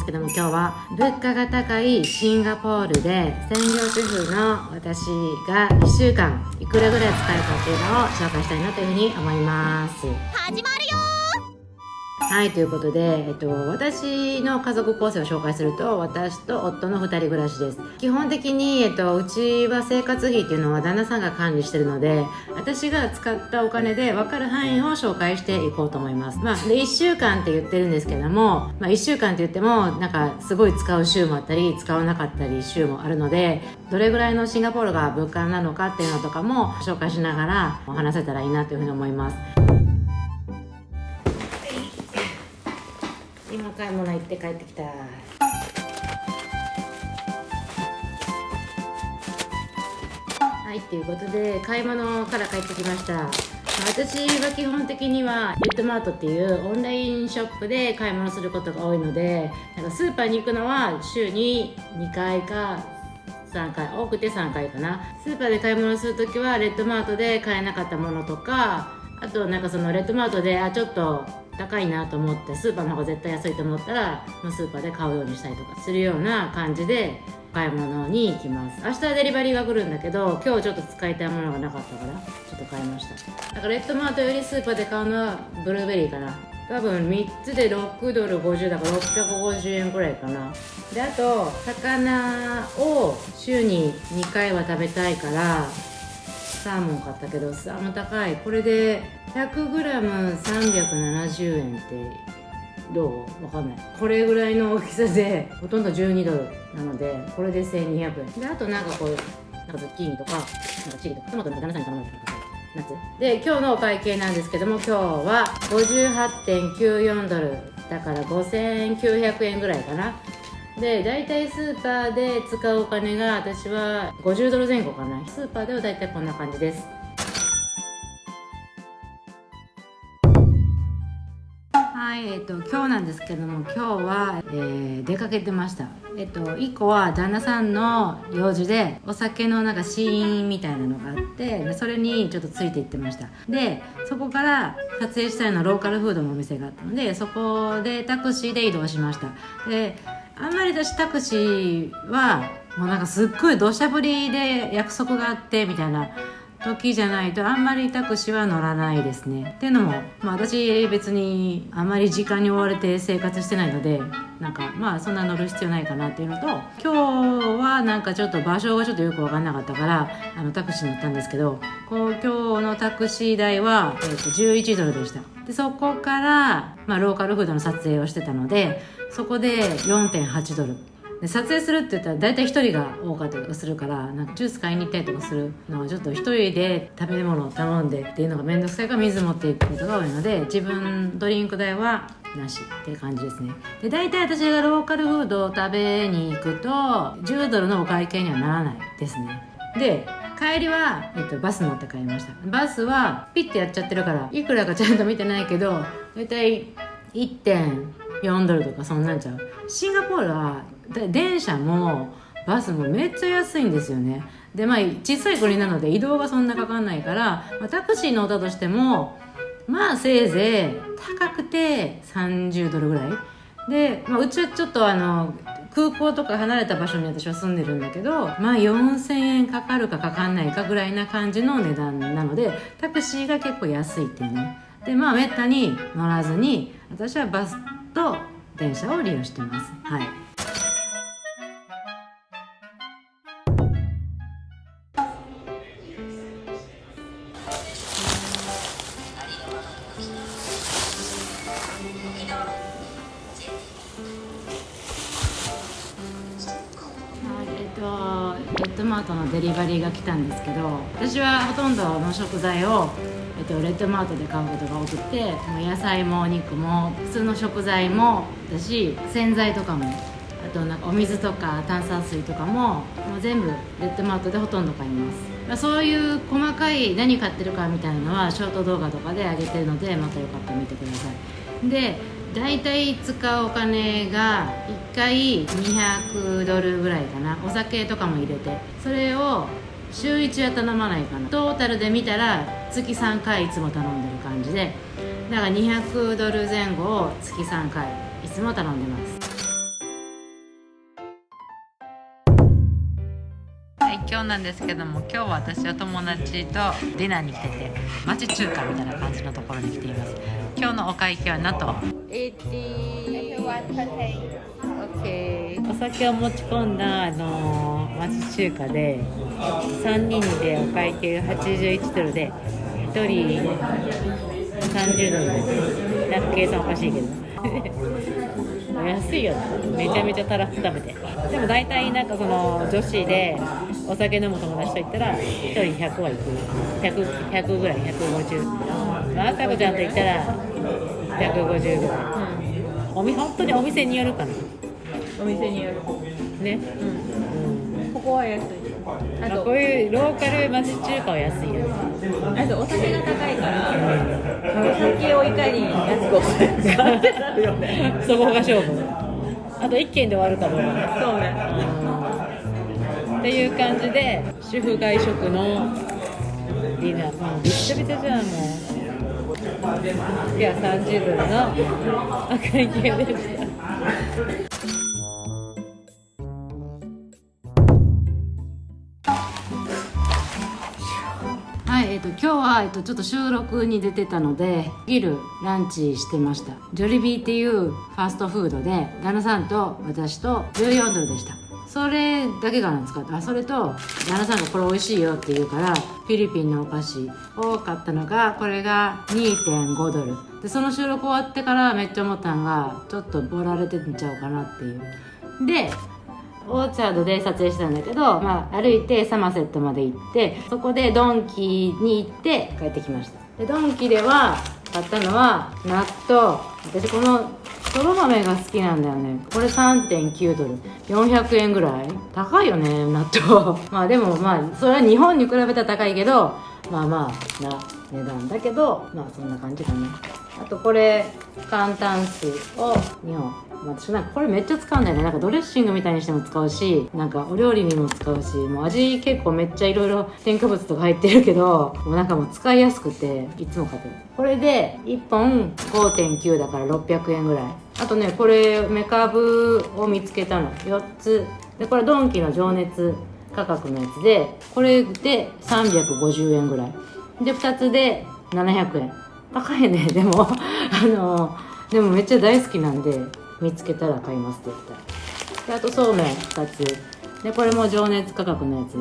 ですけども、今日は物価が高いシンガポールで専業主婦の私が1週間いくらぐらい使えるかっていうのを紹介したいなというふうに思います。始まるよ。はい、ということで、私の家族構成を紹介すると、私と夫の2人暮らしです。基本的に、うちは生活費っていうのは旦那さんが管理してるので、私が使ったお金で分かる範囲を紹介していこうと思います。で、1週間って言ってるんですけども、1週間って言っても、なんかすごい使う週もあったり、使わなかったり週もあるので、どれぐらいのシンガポールが物価なのかっていうのとかも紹介しながらお話せたらいいなというふうに思います。今買い物行って帰ってきた。はい、ということで買い物から帰ってきました。私は基本的にはレッドマートっていうオンラインショップで買い物することが多いので、なんかスーパーに行くのは週に2回か3回、多くて3回かな。スーパーで買い物するときはレッドマートで買えなかったものとか、あとなんかそのレッドマートでちょっと高いなと思ってスーパーの方が絶対安いと思ったらスーパーで買うようにしたりとかするような感じで買い物に行きます。明日デリバリーが来るんだけど、今日ちょっと使いたいものがなかったからちょっと買いました。だからレッドマートよりスーパーで買うのはブルーベリーかな。多分3つで$6.50だから650円くらいかな。で、あと魚を週に2回は食べたいからサーモン買ったけど、サーモン高い。これで 100g370 円ってどう？わかんない。これぐらいの大きさでほとんど$12なので、これで1200円で、あとなんかこうなんかズッキーニとかなんかチリとかトマトなんか旦那さんに頼んだりとか夏で、今日のお会計なんですけども、今日は $58.94 だから5900円ぐらいかな。で、だいたいスーパーで使うお金が私は$50前後かな。スーパーではだいたいこんな感じです。はい、今日なんですけども、今日は、出かけてました。1個は旦那さんの用事でお酒のなんか試飲みたいなのがあって、それにちょっとついて行ってました。で、そこから撮影したいのローカルフードのお店があったので、そこでタクシーで移動しました。で、あんまり私タクシーはもうなんかすっごい土砂降りで約束があってみたいな時じゃないとあんまりタクシーは乗らないですね。っていうのも、私別にあんまり時間に追われて生活してないので、なんかそんな乗る必要ないかなっていうのと、今日はなんかちょっと場所がちょっとよく分かんなかったからタクシーに乗ったんですけど、今日のタクシー代は、$11でした。で、そこから、ローカルフードの撮影をしてたので、そこで$4.8で、撮影するって言ったら大体一人が多かったりとかするから、なんかジュース買いに行ったりとかするのはちょっと一人で食べ物を頼んでっていうのがめんどくさいから水持っていくことが多いので、自分ドリンク代はなしっていう感じですね。で、大体私がローカルフードを食べに行くと$10のお会計にはならないですね。で、帰りは、バス乗って帰りました。バスはピッてやっちゃってるからいくらかちゃんと見てないけど、大体$1.4とかそんなんちゃう。シンガポールは電車もバスもめっちゃ安いんですよね。で、小さい国なので移動がそんなかかんないから、タクシー乗ったとしてもせいぜい高くて$30ぐらいで、うちはちょっと空港とか離れた場所に私は住んでるんだけど、4000円かかるかかかんないかぐらいな感じの値段なので、タクシーが結構安いっていうね。で、めったに乗らずに私はバスと電車を利用してます。はい。レッドマートのデリバリーが来たんですけど、私はほとんどの食材を、レッドマートで買うことが多くて、野菜もお肉も普通の食材もだし、洗剤とかも、あとなんかお水とか炭酸水とかも全部レッドマートでほとんど買います。そういう細かい何買ってるかみたいなのはショート動画とかで上げてるので、またよかったら見てください。で、だいたい使うお金が1回$200ぐらいかな。お酒とかも入れて、それを週1は頼まないかな。トータルで見たら月3回いつも頼んでる感じで、だから$200前後を月3回いつも頼んでます。はい、今日なんですけども、今日は私は友達とディナーに来てて、町中華みたいな感じのところに来ています。今日のお会計はなんと80 OK。 お酒を持ち込んだ、町中華で3人でお会計が81ドルで1人30ドルです。なんか計算おかしいけど安いよね。めちゃめちゃたらふく食べて。でも大体なんかその女子でお酒飲む友達といったら1人100はいく。100ぐらい、150。まあさこちゃんといったら150ぐらい。本当にお店によるかな。お店によるね。ここは安い。あとこういうローカル町中華は安いよね。あとお酒が高いからお酒をいかに安く抑えるかってなるよねそこが勝負。あと1軒で終わるかどうかね。そうね。っていう感じで主婦外食のディナー、もうびっちゃびちゃじゃん。もういや30ドルのお会計でした。はい、今日は、ちょっと収録に出てたので昼ランチしてました。ジョリビーっていうファーストフードで旦那さんと私と14ドルでした。それだけがなんですか。それと旦那さんがこれ美味しいよって言うからフィリピンのお菓子を買ったのが、これが 2.5 ドルで、その収録終わってからめっちゃ思ったのが、ちょっとボラれてんちゃうかなっていうで、オーチャードで撮影したんだけど、歩いてサマセットまで行って、そこでドンキに行って帰ってきました。でドンキでは買ったのは納豆。私このそら豆が好きなんだよね。これ 3.9 ドル、400円ぐらい高いよね、納豆でもそれは日本に比べたら高いけど、な値段だけど、そんな感じかな。あとこれ簡単酢を2本。私なんかこれめっちゃ使うんだよね。なんかドレッシングみたいにしても使うし、なんかお料理にも使うし、もう味結構めっちゃいろいろ添加物とか入ってるけど、もうなんかもう使いやすくていつも買ってる。これで1本 5.9 だから600円ぐらい。あとね、これメカブを見つけたの4つで、これドンキの情熱価格のやつで、これで350円ぐらいで、2つで700円。高いね。でもでもめっちゃ大好きなんで、見つけたら買います絶対。であとそうめん2つで、これも情熱価格のやつ。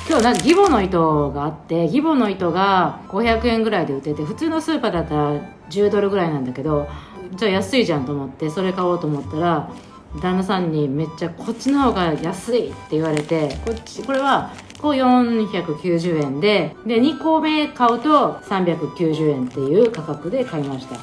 今日なんか義母の糸があって、義母の糸が500円ぐらいで売ってて、普通のスーパーだったら10ドルぐらいなんだけど、じゃあ安いじゃんと思ってそれ買おうと思ったら、旦那さんにめっちゃこっちの方が安いって言われて、これはこう490円で2個目買うと390円っていう価格で買いました。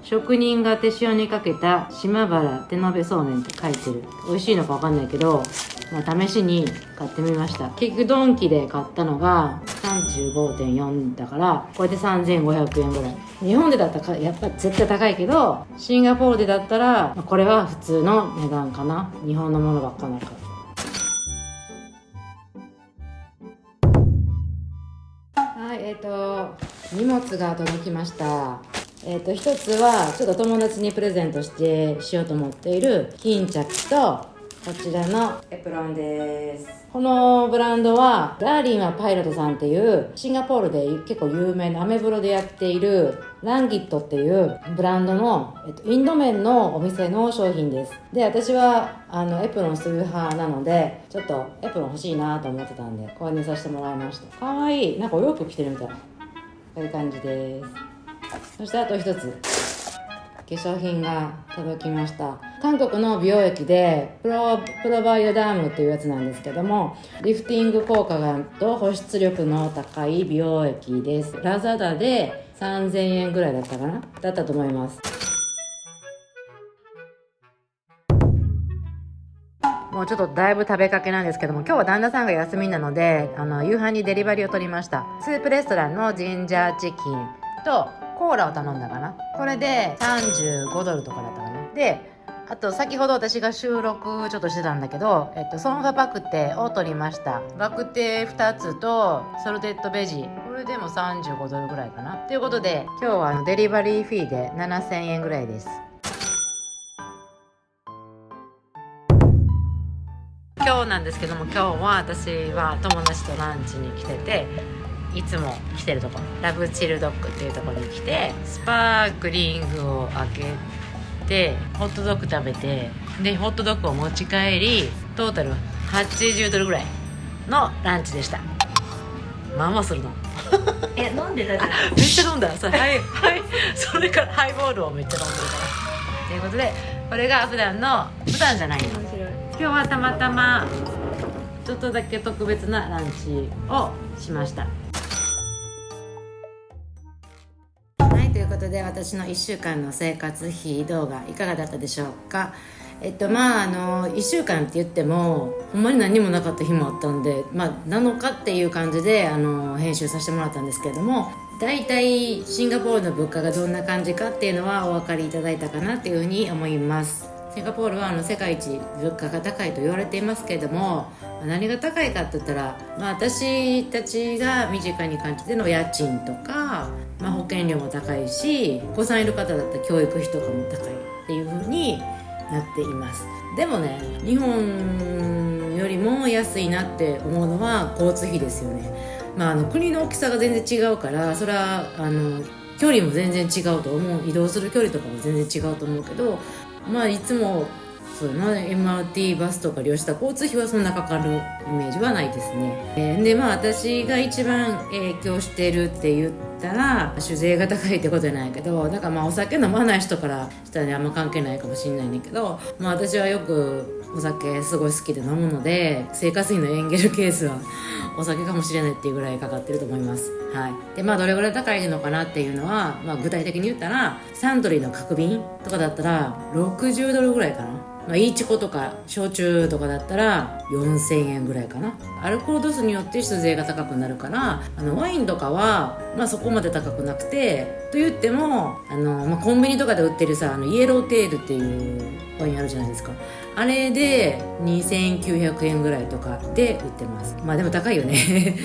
職人が手塩にかけた島原手延べそうめんって書いてる。美味しいのか分かんないけど、試しに買ってみました。結局ドンキで買ったのが 35.4 だから、これで3500円ぐらい。日本でだったらやっぱ絶対高いけど、シンガポールでだったらこれは普通の値段かな。日本のものばっかないから。はい、荷物が届きました。一つはちょっと友達にプレゼントしようと思っている巾着と、こちらのエプロンです。このブランドはダーリンはパイロットさんっていうシンガポールで結構有名なアメブロでやっているランギットっていうブランドの、インド麺のお店の商品です。で、私はエプロンする派なので、ちょっとエプロン欲しいなと思ってたんで購入させてもらいました。かわいい。なんかお洋服着てるみたい。こういう感じです。そしてあと一つ化粧品が届きました。韓国の美容液でプロバイオダームっていうやつなんですけども、リフティング効果がと保湿力の高い美容液です。ラザダで3000円ぐらいだったかな、だったと思います。もうちょっとだいぶ食べかけなんですけども、今日は旦那さんが休みなので夕飯にデリバリーを取りました。スープレストランのジンジャーチキンとコーラを頼んだかな。これで35ドルとかだったかな。で、あと先ほど私が収録ちょっとしてたんだけど、ソンファバクテを取りました。バクテ2つとソルテッドベジ、これでも35ドルぐらいかな。ということで今日はデリバリーフィーで7000円ぐらいです。今日今日なんですけども、今日は私は友達とランチに来てて、いつも来てるとこラブチルドッグっていうところに来て、スパークリングを開けてホットドッグ食べて、でホットドッグを持ち帰り、トータル80ドルぐらいのランチでした。まあまあするの飲んでたじゃん。めっちゃ飲んだ。それそれからハイボールをめっちゃ飲んでるからということで、これが普段じゃないの。面白い。今日はたまたまちょっとだけ特別なランチをしました。はい、ということで私の1週間の生活費動画いかがだったでしょうか。1週間って言ってもほんまに何もなかった日もあったんで、7日っていう感じで編集させてもらったんですけれども、だいたいシンガポールの物価がどんな感じかっていうのはお分かりいただいたかなっていうふうに思います。シンガポールは世界一物価が高いと言われていますけれども、何が高いかって言ったら、私たちが身近に感じての家賃とか、保険料も高いし、お子さんいる方だったら教育費とかも高いっていうふうになっています。でもね、日本よりも安いなって思うのは交通費ですよね。国の大きさが全然違うから、それは距離も全然違うと思う。移動する距離とかも全然違うと思うけど、いつもそうだな、MRT バスとか利用した交通費はそんなかかるイメージはないですね。で私が一番影響してるって言ったら酒税が高いってことじゃないけど、だからお酒飲まない人からしたらあんま関係ないかもしれないんだけど、私はよくお酒すごい好きで飲むので、生活費のエンゲル係数はお酒かもしれないっていうぐらいかかってると思います。はい。でどれぐらい高いのかなっていうのは、具体的に言ったらサントリーの角瓶とかだったら60ドルぐらいかな。イーチコとか焼酎とかだったら4000円ぐらいかな。アルコール度数によって酒税が高くなるから、ワインとかはそこまで高くなくて、と言ってもコンビニとかで売ってるさ、イエローテールっていうワインあるじゃないですか。あれで2900円ぐらいとかで売ってます。でも高いよね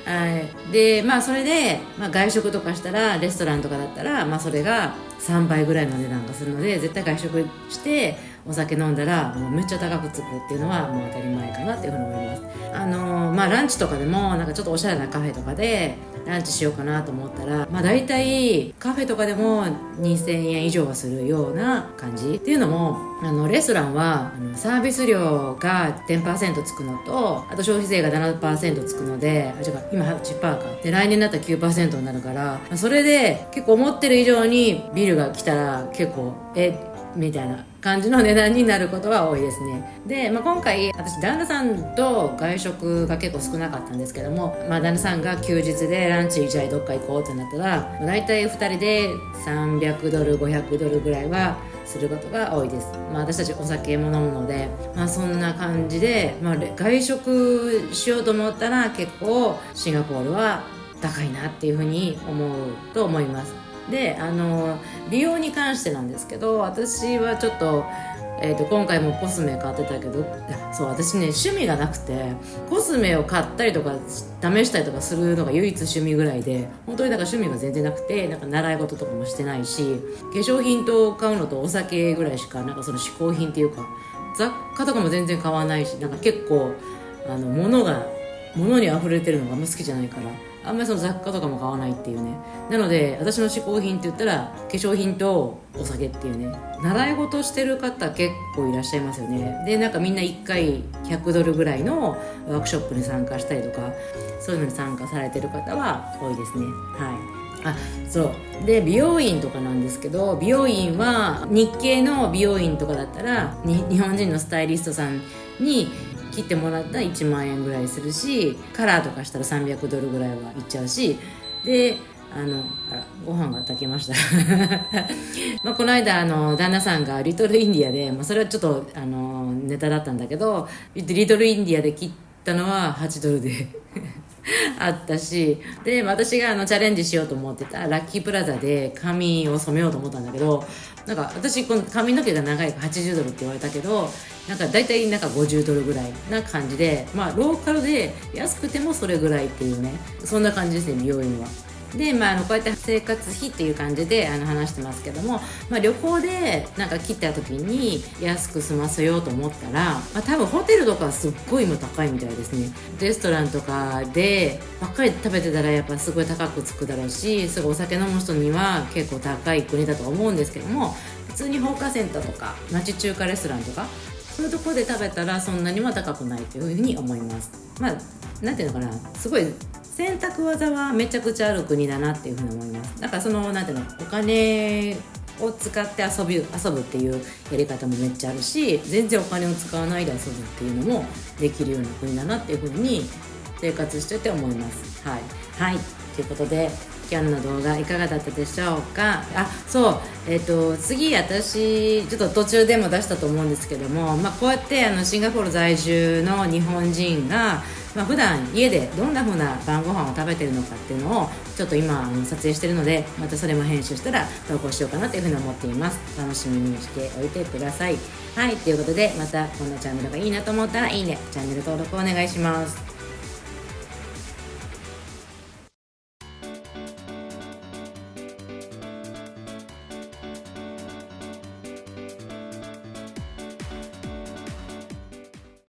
はい。でそれで、外食とかしたら、レストランとかだったら、それが3倍ぐらいの値段がするので、絶対外食してお酒飲んだらもうめっちゃ高くつくっていうのはもう当たり前かなっていうふうに思います。ランチとかでもちょっとおしゃれなカフェとかでランチしようかなと思ったら、だいたいカフェとかでも2000円以上はするような感じっていうのも、レストランはサービス料が 10% つくのと、あと消費税が 7% つくので、今 8% かで、来年だったら 9% になるから、それで結構思ってる以上にビルが来たら結構みたいな感じの値段になることは多いですね。で、今回私旦那さんと外食が結構少なかったんですけども、旦那さんが休日でランチじゃあどっか行こうってなったら、だいたい2人で300ドル500ドルぐらいはすることが多いです。私たちお酒も飲むので、そんな感じで、外食しようと思ったら結構シンガポールは高いなっていうふうに思うと思います。で美容に関してなんですけど、私はちょっと、今回もコスメ買ってたけど、そう、私ね趣味がなくて、コスメを買ったりとか試したりとかするのが唯一趣味ぐらいで、本当に趣味が全然なくて、習い事とかもしてないし、化粧品と買うのとお酒ぐらいしかその嗜好品っていうか雑貨とかも全然買わないし、結構物に溢れてるのがあんま好きじゃないから、あんまりその雑貨とかも買わないっていうね。なので私の嗜好品って言ったら化粧品とお酒っていうね。習い事してる方結構いらっしゃいますよね。でみんな1回100ドルぐらいのワークショップに参加したりとか、そういうのに参加されてる方は多いですね。はい。そうで、美容院とかなんですけど、美容院は日系の美容院とかだったら日本人のスタイリストさんに切ってもらったら1万円ぐらいするし、カラーとかしたら300ドルぐらいはいっちゃうし、でご飯が炊けましたこの間旦那さんがリトルインディアで、それはちょっとネタだったんだけど、リトルインディアで切ったのは8ドルであったし、で私がチャレンジしようと思ってたラッキープラザで髪を染めようと思ったんだけど、私この髪の毛が長いから80ドルって言われたけど、大体50ドルぐらいな感じで、ローカルで安くてもそれぐらいっていうね、そんな感じですね、美容院は。で、こうやって生活費っていう感じで話してますけども、旅行でなんか来た時に安く済ませようと思ったら、多分ホテルとかはすっごい今高いみたいですね。レストランとかでばっかり食べてたらやっぱすごい高くつくだろうし、すごいお酒飲む人には結構高い国だとは思うんですけども、普通に放火センターとか町中華レストランとかそういうところで食べたらそんなには高くないというふうに思います。なんていうのかな、すごい洗濯技はめちゃくちゃある国だなっていうふうに思います。だからなんていうの、お金を使って遊ぶっていうやり方もめっちゃあるし、全然お金を使わないで遊ぶっていうのもできるような国だなっていうふうに生活してて思います。はいということで今日の動画いかがだったでしょうか。次私ちょっと途中でも出したと思うんですけども、こうやってシンガポール在住の日本人が普段家でどんな風な晩ご飯を食べてるのかっていうのをちょっと今撮影してるので、またそれも編集したら投稿しようかなというふうに思っています。楽しみにしておいてください。ということでまたこのチャンネルがいいなと思ったらいいね、チャンネル登録お願いします。